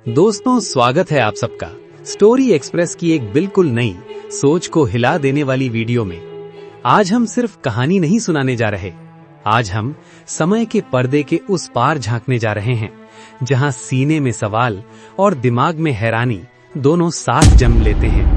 दोस्तों, स्वागत है आप सबका स्टोरी एक्सप्रेस की एक बिल्कुल नई, सोच को हिला देने वाली वीडियो में। आज हम सिर्फ कहानी नहीं सुनाने जा रहे, आज हम समय के पर्दे के उस पार झांकने जा रहे हैं जहां सीने में सवाल और दिमाग में हैरानी दोनों साथ जन्म लेते हैं।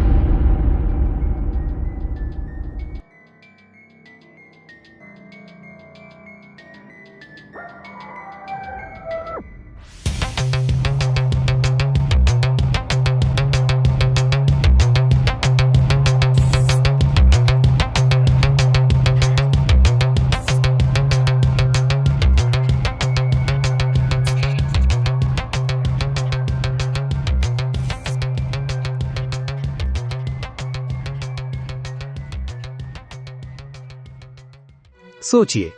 सोचिए,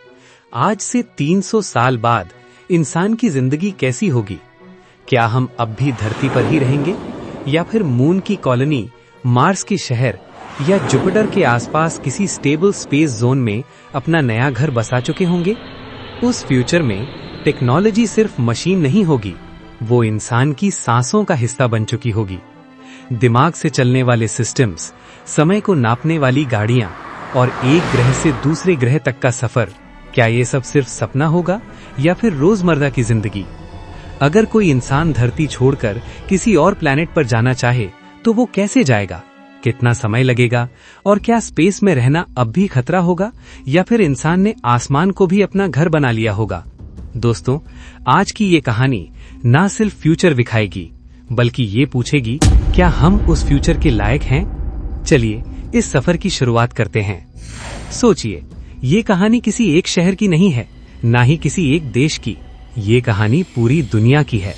आज से 300 साल बाद इंसान की जिंदगी कैसी होगी? क्या हम अब भी धरती पर ही रहेंगे या फिर मून की कॉलोनी, मार्स के शहर या जुपिटर के आसपास किसी स्टेबल स्पेस जोन में अपना नया घर बसा चुके होंगे? उस फ्यूचर में टेक्नोलॉजी सिर्फ मशीन नहीं होगी, वो इंसान की सांसों का हिस्सा बन चुकी होगी। दिमाग से चलने वाले सिस्टम्स, समय को नापने वाली गाड़ियां और एक ग्रह से दूसरे ग्रह तक का सफर, क्या ये सब सिर्फ सपना होगा या फिर रोजमर्रा की जिंदगी? अगर कोई इंसान धरती छोड़कर किसी और प्लैनेट पर जाना चाहे तो वो कैसे जाएगा? कितना समय लगेगा? और क्या स्पेस में रहना अब भी खतरा होगा या फिर इंसान ने आसमान को भी अपना घर बना लिया होगा? दोस्तों, आज की ये कहानी ना सिर्फ फ्यूचर दिखाएगी बल्कि ये पूछेगी, क्या हम उस फ्यूचर के लायक हैं? चलिए इस सफर की शुरुआत करते हैं। सोचिए, ये कहानी किसी एक शहर की नहीं है, ना ही किसी एक देश की। ये कहानी पूरी दुनिया की है।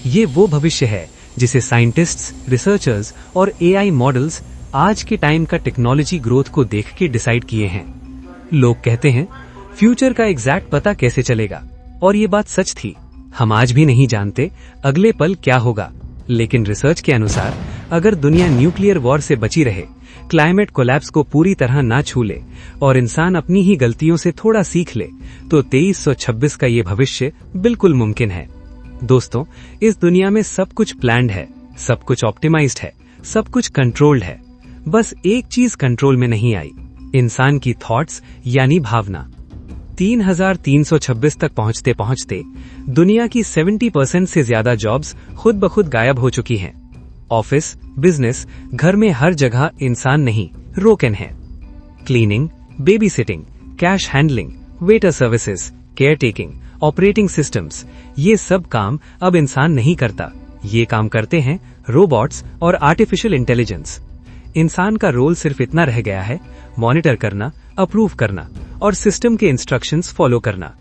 ये वो भविष्य है जिसे साइंटिस्ट्स, रिसर्चर्स और एआई मॉडल्स आज के टाइम का टेक्नोलॉजी ग्रोथ को देख के डिसाइड किए हैं। लोग कहते हैं, फ्यूचर का एग्जैक्ट पता कैसे चलेगा? और ये बात सच थी। हम आज भी नहीं जानते अगले पल क्या होगा, लेकिन रिसर्च के अनुसार अगर दुनिया न्यूक्लियर वॉर से बची रहे, क्लाइमेट कोलैप्स को पूरी तरह ना छू ले और इंसान अपनी ही गलतियों से थोड़ा सीख ले, तो 2326 का ये भविष्य बिल्कुल मुमकिन है। दोस्तों, इस दुनिया में सब कुछ प्लान्ड है, सब कुछ ऑप्टिमाइज्ड है, सब कुछ कंट्रोल्ड है। बस एक चीज कंट्रोल में नहीं आई, इंसान की थॉट्स यानी भावना। 3326 तक पहुंचते पहुंचते दुनिया की 70% से ज्यादा जॉब्स खुद ब खुद गायब हो चुकी हैं। ऑफिस, बिजनेस, घर में हर जगह इंसान नहीं, रोकन है। Cleaning, baby sitting, cash handling, waiter services, care taking, operating systems, ये सब काम अब इंसान नहीं करता। ये काम करते हैं रोबोट्स और आर्टिफिशियल इंटेलिजेंस। इंसान का रोल सिर्फ इतना रह गया है, मॉनिटर करना, अप्रूव करना और सिस्टम के इंस्ट्रक्शंस फॉलो करना।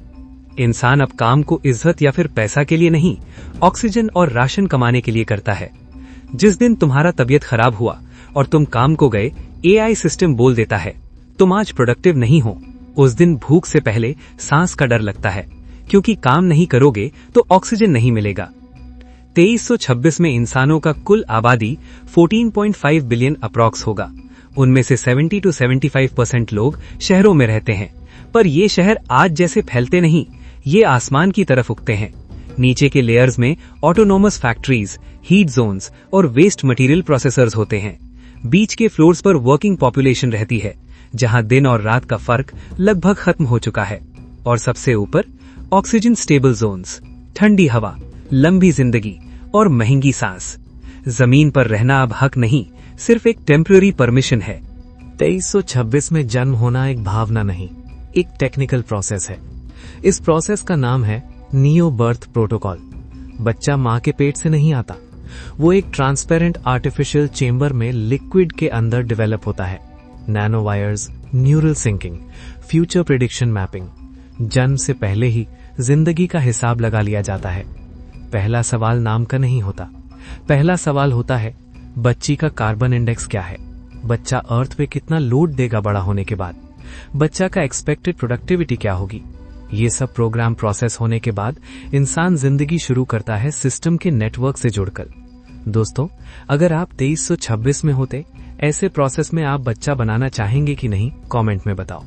इंसान अब काम को इज्जत या फिर पैसा के लिए नहीं, ऑक्सीजन और राशन कमाने के लिए करता है। जिस दिन तुम्हारा तबीयत खराब हुआ और तुम काम को गए, एआई सिस्टम बोल देता है, तुम आज प्रोडक्टिव नहीं हो। उस दिन भूख से पहले सांस का डर लगता है, क्योंकि काम नहीं करोगे तो ऑक्सीजन नहीं मिलेगा। 2326 में इंसानों का कुल आबादी 14.5 बिलियन अप्रॉक्स होगा। उनमें से 70 to 75% लोग शहरों में रहते हैं, पर ये शहर आज जैसे फैलते नहीं, ये आसमान की तरफ उगते हैं। नीचे के लेयर्स में ऑटोनोमस फैक्ट्रीज, हीट जोन्स और वेस्ट मटेरियल प्रोसेसर्स होते हैं। बीच के फ्लोर्स पर वर्किंग पॉपुलेशन रहती है, जहां दिन और रात का फर्क लगभग खत्म हो चुका है। और सबसे ऊपर ऑक्सीजन स्टेबल जोन्स, ठंडी हवा, लंबी जिंदगी और महंगी सांस। जमीन पर रहना अब हक नहीं, सिर्फ एक टेम्पररी परमिशन है। 2326 में जन्म होना एक भावना नहीं, एक टेक्निकल प्रोसेस है। इस प्रोसेस का नाम है नियो बर्थ प्रोटोकॉल। बच्चा मां के पेट से नहीं आता, वो एक ट्रांसपेरेंट आर्टिफिशियल चेंबर में लिक्विड के अंदर डेवलप होता है। Nano wires, neural syncing, future prediction mapping. जन्म से पहले ही जिंदगी का हिसाब लगा लिया जाता है। पहला सवाल नाम का नहीं होता, पहला सवाल होता है, बच्ची का कार्बन इंडेक्स क्या है? बच्चा अर्थ पे कितना लोड देगा बड़ा होने के बाद? बच्चा का एक्सपेक्टेड प्रोडक्टिविटी क्या होगी? ये सब प्रोग्राम प्रोसेस होने के बाद इंसान जिंदगी शुरू करता है सिस्टम के नेटवर्क से जुड़कर। दोस्तों, अगर आप 2326 में होते, ऐसे प्रोसेस में आप बच्चा बनाना चाहेंगे कि नहीं, कमेंट में बताओ।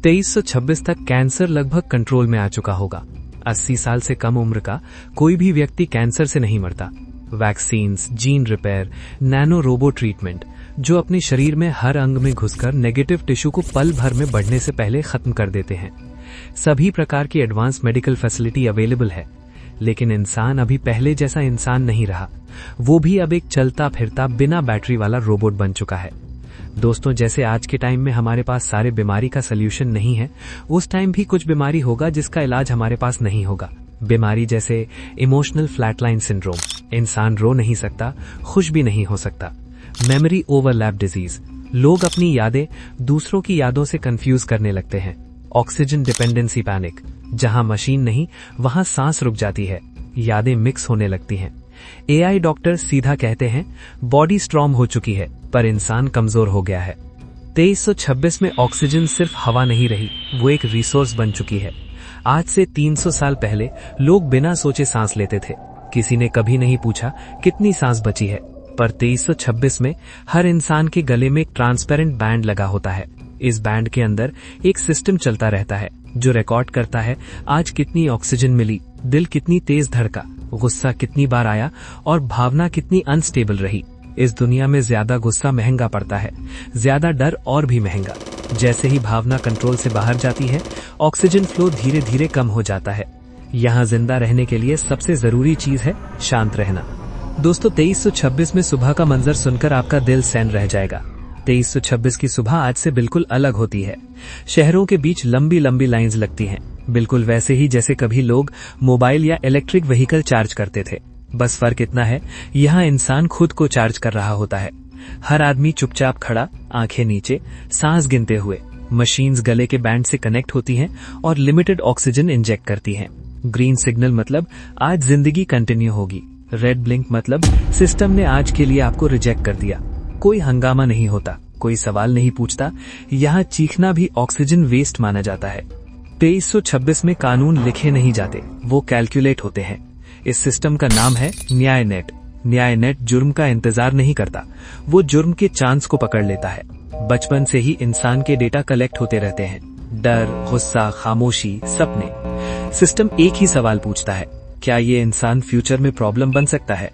2326 तक कैंसर लगभग कंट्रोल में आ चुका होगा। 80 साल से कम उम्र का कोई भी व्यक्ति कैंसर से नहीं मरता। Vaccines, gene repair, nano robo treatment, जो अपने शरीर में हर अंग में घुसकर नेगेटिव टिश्यू को पल भर में बढ़ने से पहले खत्म कर देते हैं। सभी प्रकार की एडवांस मेडिकल फैसिलिटी अवेलेबल है, लेकिन इंसान अभी पहले जैसा इंसान नहीं रहा। वो भी अब एक चलता फिरता बिना बैटरी वाला रोबोट बन चुका है। दोस्तों, जैसे आज के टाइम में हमारे पास सारे बीमारी का सल्यूशन नहीं है, उस टाइम भी कुछ बीमारी होगा जिसका इलाज हमारे पास नहीं होगा। बीमारी जैसे इमोशनल फ्लैटलाइन सिंड्रोम, इंसान रो नहीं सकता, खुश भी नहीं हो सकता। मेमोरी ओवरलैप डिजीज, लोग अपनी यादें दूसरों की यादों से कंफ्यूज करने लगते हैं। ऑक्सीजन डिपेंडेंसी पैनिक, जहां मशीन नहीं वहां सांस रुक जाती है, यादें मिक्स होने लगती हैं। एआई डॉक्टर सीधा कहते हैं बॉडी स्ट्रॉन्ग हो चुकी है पर इंसान कमजोर हो गया है। 2326 में ऑक्सीजन सिर्फ हवा नहीं रही, वो एक रिसोर्स बन चुकी है। आज से 300 साल पहले लोग बिना सोचे सांस लेते थे, किसी ने कभी नहीं पूछा कितनी सांस बची है। पर 2326 में हर इंसान के गले में एक ट्रांसपेरेंट बैंड लगा होता है। इस बैंड के अंदर एक सिस्टम चलता रहता है जो रिकॉर्ड करता है आज कितनी ऑक्सीजन मिली, दिल कितनी तेज धड़का, गुस्सा कितनी बार आया और भावना कितनी अनस्टेबल रही। इस दुनिया में ज्यादा गुस्सा महंगा पड़ता है, ज्यादा डर और भी महंगा। जैसे ही भावना कंट्रोल से बाहर जाती है, ऑक्सीजन फ्लो धीरे धीरे कम हो जाता है। यहाँ जिंदा रहने के लिए सबसे जरूरी चीज है शांत रहना। दोस्तों, 2326 में सुबह का मंजर सुनकर आपका दिल सैन रह जाएगा। 2326 की सुबह आज से बिल्कुल अलग होती है। शहरों के बीच लंबी लंबी लाइंस लगती हैं, बिल्कुल वैसे ही जैसे कभी लोग मोबाइल या इलेक्ट्रिक व्हीकल चार्ज करते थे। बस फर्क इतना है, यहाँ इंसान खुद को चार्ज कर रहा होता है। हर आदमी चुपचाप खड़ा, आंखें नीचे, सांस गिनते हुए। मशीन्स गले के बैंड से कनेक्ट होती हैं और लिमिटेड ऑक्सीजन इंजेक्ट करती हैं। ग्रीन सिग्नल मतलब आज जिंदगी कंटिन्यू होगी। रेड ब्लिंक मतलब सिस्टम ने आज के लिए आपको रिजेक्ट कर दिया। कोई हंगामा नहीं होता, कोई सवाल नहीं पूछता। यहाँ चीखना भी ऑक्सीजन वेस्ट माना जाता है। 2326 में कानून लिखे नहीं जाते, वो कैलकुलेट होते हैं। इस सिस्टम का नाम है न्याय नेट। न्याय नेट जुर्म का इंतजार नहीं करता, वो जुर्म के चांस को पकड़ लेता है। बचपन से ही इंसान के डेटा कलेक्ट होते रहते हैं, डर, गुस्सा, खामोशी, सपने। सिस्टम एक ही सवाल पूछता है, क्या ये इंसान फ्यूचर में प्रॉब्लम बन सकता है?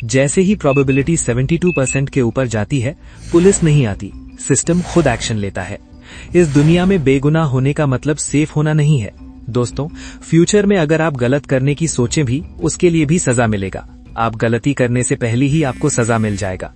जैसे ही प्रोबेबिलिटी 72% के ऊपर जाती है, पुलिस नहीं आती, सिस्टम खुद एक्शन लेता है। इस दुनिया में बेगुनाह होने का मतलब सेफ होना नहीं है। दोस्तों, फ्यूचर में अगर आप गलत करने की सोचें भी, उसके लिए भी सजा मिलेगा। आप गलती करने से पहले ही आपको सजा मिल जाएगा।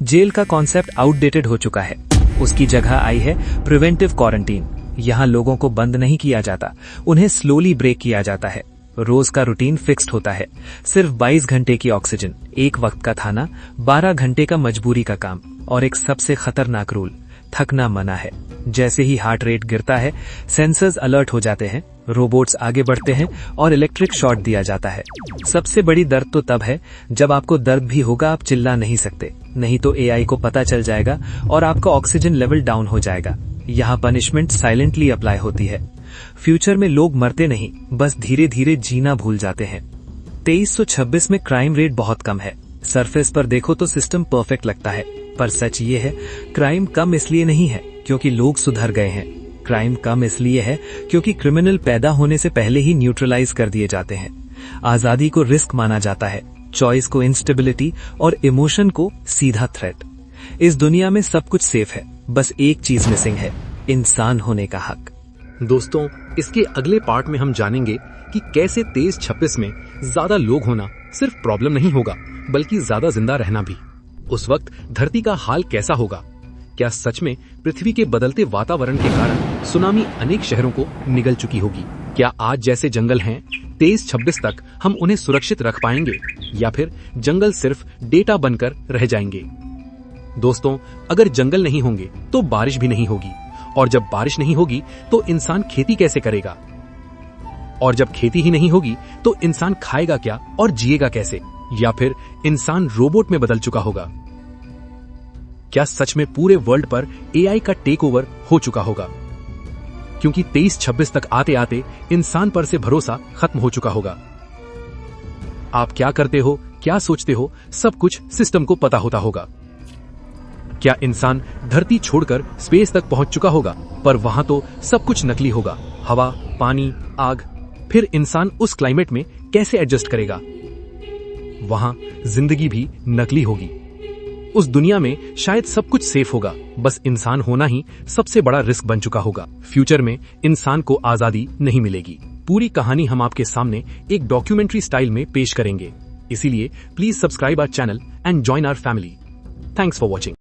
जेल का कॉन्सेप्ट आउटडेटेड हो चुका है, उसकी जगह आई है प्रिवेंटिव क्वारंटीन। यहाँ लोगों को बंद नहीं किया जाता, उन्हें स्लोली ब्रेक किया जाता है। रोज का रूटीन फिक्स्ड होता है, सिर्फ 22 घंटे की ऑक्सीजन, एक वक्त का खाना, 12 घंटे का मजबूरी का काम और एक सबसे खतरनाक रूल, थकना मना है। जैसे ही हार्ट रेट गिरता है, सेंसर्स अलर्ट हो जाते हैं, रोबोट्स आगे बढ़ते हैं और इलेक्ट्रिक शॉक दिया जाता है। सबसे बड़ी दर्द तो तब है जब आपको दर्द भी होगा, आप चिल्ला नहीं सकते, नहीं तो एआई को पता चल जाएगा और आपका ऑक्सीजन लेवल डाउन हो जाएगा। यहाँ पनिशमेंट साइलेंटली अप्लाई होती है। फ्यूचर में लोग मरते नहीं, बस धीरे धीरे जीना भूल जाते हैं। 2326 में क्राइम रेट बहुत कम है। सरफेस पर देखो तो सिस्टम परफेक्ट लगता है, पर सच ये है, क्राइम कम इसलिए नहीं है क्योंकि लोग सुधर गए हैं। क्राइम कम इसलिए है क्योंकि क्रिमिनल पैदा होने से पहले ही न्यूट्रलाइज कर दिए जाते हैं। आजादी को रिस्क माना जाता है, चॉइस को इंस्टेबिलिटी और इमोशन को सीधा थ्रेट। इस दुनिया में सब कुछ सेफ है, बस एक चीज मिसिंग है, इंसान होने का हक। दोस्तों, इसके अगले पार्ट में हम जानेंगे कि कैसे 2326 में ज्यादा लोग होना सिर्फ प्रॉब्लम नहीं होगा, बल्कि ज्यादा जिंदा रहना भी। उस वक्त धरती का हाल कैसा होगा? क्या सच में पृथ्वी के बदलते वातावरण के कारण सुनामी अनेक शहरों को निगल चुकी होगी? क्या आज जैसे जंगल हैं, 2326 तक हम उन्हें सुरक्षित रख पाएंगे या फिर जंगल सिर्फ डेटा बनकर रह जाएंगे? दोस्तों, अगर जंगल नहीं होंगे तो बारिश भी नहीं होगी, और जब बारिश नहीं होगी तो इंसान खेती कैसे करेगा? और जब खेती ही नहीं होगी तो इंसान खाएगा क्या और जिएगा कैसे? या फिर इंसान रोबोट में बदल चुका होगा? क्या सच में पूरे वर्ल्ड पर एआई का टेक ओवर हो चुका होगा? क्योंकि 2326 तक आते आते इंसान पर से भरोसा खत्म हो चुका होगा। आप क्या करते हो, क्या सोचते हो, सब कुछ सिस्टम को पता होता होगा। क्या इंसान धरती छोड़कर स्पेस तक पहुंच चुका होगा? पर वहां तो सब कुछ नकली होगा, हवा, पानी, आग। फिर इंसान उस क्लाइमेट में कैसे एडजस्ट करेगा? वहां जिंदगी भी नकली होगी। उस दुनिया में शायद सब कुछ सेफ होगा, बस इंसान होना ही सबसे बड़ा रिस्क बन चुका होगा। फ्यूचर में इंसान को आजादी नहीं मिलेगी। पूरी कहानी हम आपके सामने एक डॉक्यूमेंट्री स्टाइल में पेश करेंगे। इसीलिए please subscribe our channel and join our family. Thanks for watching.